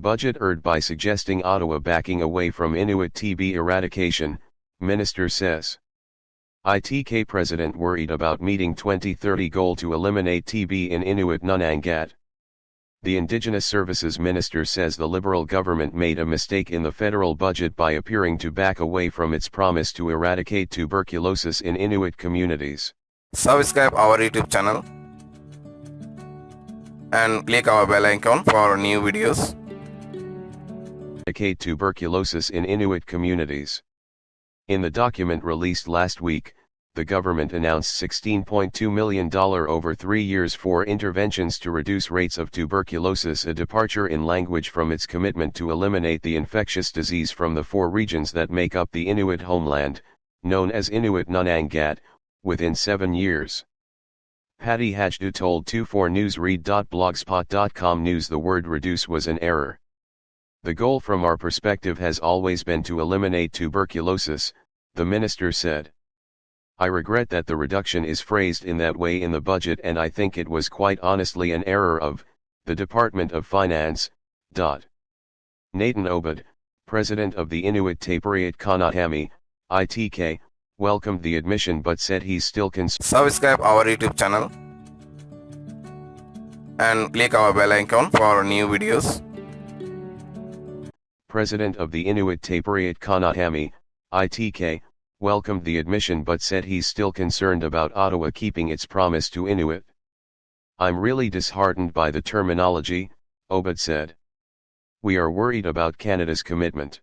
Budget erred by suggesting Ottawa backing away from Inuit TB eradication, Minister says. ITK President worried about meeting 2030 goal to eliminate TB in Inuit Nunangat. The Indigenous Services Minister says the Liberal government made a mistake in the federal budget by appearing to back away from its promise to eradicate tuberculosis in Inuit communities. Subscribe our YouTube channel and click our bell icon for new videos. Eradicate tuberculosis in Inuit communities. In the document released last week, the government announced $16.2 million over 3 years for interventions to reduce rates of tuberculosis, a departure in language from its commitment to eliminate the infectious disease from the 4 regions that make up the Inuit homeland, known as Inuit Nunangat, within 7 years. Patty Hajdu told 24newsread.blogspot.com news the word reduce was an error. The goal from our perspective has always been to eliminate tuberculosis, the minister said. I regret that the reduction is phrased in that way in the budget, and I think it was quite honestly an error of the Department of Finance. Nathan Obed, president of the Inuit TB Kanatami, ITK, welcomed the admission but said he's still concerned. Subscribe our YouTube channel and click our bell icon for new videos. President of the Inuit TB Kanatami, ITK, welcomed the admission but said he's still concerned about Ottawa keeping its promise to Inuit. I'm really disheartened by the terminology, Obed said. We are worried about Canada's commitment.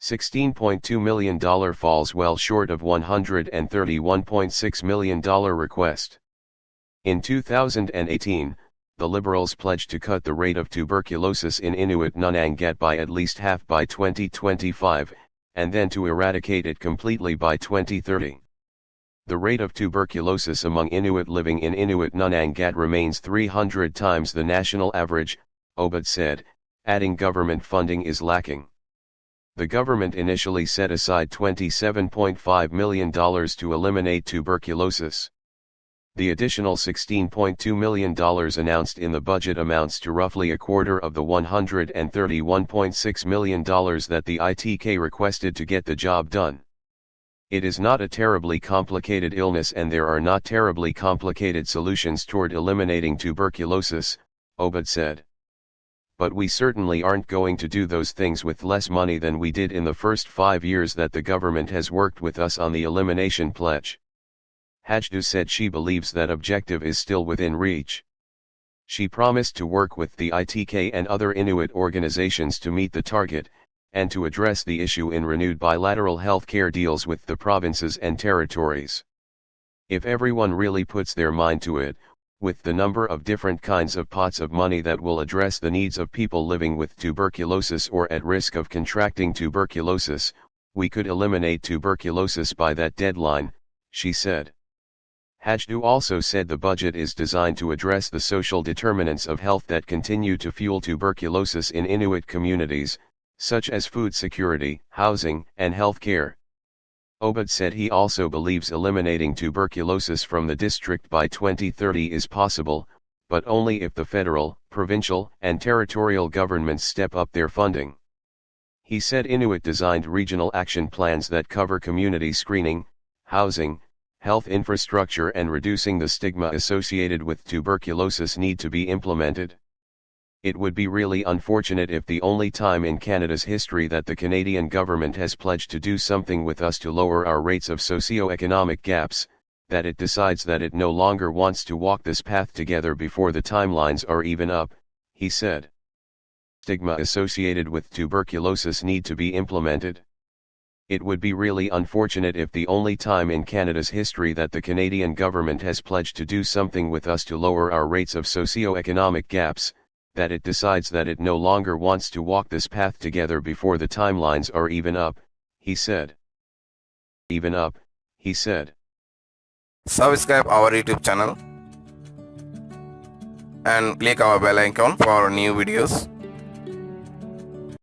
$16.2 million falls well short of $131.6 million request. In 2018, the Liberals pledged to cut the rate of tuberculosis in Inuit Nunangat by at least half by 2025, and then to eradicate it completely by 2030. The rate of tuberculosis among Inuit living in Inuit Nunangat remains 300 times the national average, Obed said, adding government funding is lacking. The government initially set aside $27.5 million to eliminate tuberculosis. The additional $16.2 million announced in the budget amounts to roughly a quarter of the $131.6 million that the ITK requested to get the job done. It is not a terribly complicated illness and there are not terribly complicated solutions toward eliminating tuberculosis, Obed said. But we certainly aren't going to do those things with less money than we did in the first 5 years that the government has worked with us on the elimination pledge. Hajdu said she believes that objective is still within reach. She promised to work with the ITK and other Inuit organizations to meet the target, and to address the issue in renewed bilateral healthcare deals with the provinces and territories. If everyone really puts their mind to it, with the number of different kinds of pots of money that will address the needs of people living with tuberculosis or at risk of contracting tuberculosis, we could eliminate tuberculosis by that deadline, she said. Hajdu also said the budget is designed to address the social determinants of health that continue to fuel tuberculosis in Inuit communities, such as food security, housing, and health care. Obed said he also believes eliminating tuberculosis from the district by 2030 is possible, but only if the federal, provincial, and territorial governments step up their funding. He said Inuit designed regional action plans that cover community screening, housing, health infrastructure and reducing the stigma associated with tuberculosis need to be implemented. It would be really unfortunate if the only time in Canada's history that the Canadian government has pledged to do something with us to lower our rates of socio-economic gaps, that it decides that it no longer wants to walk this path together before the timelines are even up, he said. Stigma associated with tuberculosis need to be implemented. It would be really unfortunate if the only time in Canada's history that the Canadian government has pledged to do something with us to lower our rates of socio-economic gaps, that it decides that it no longer wants to walk this path together before the timelines are even up, he said. Even up, he said. Subscribe our YouTube channel and click our bell icon for new videos.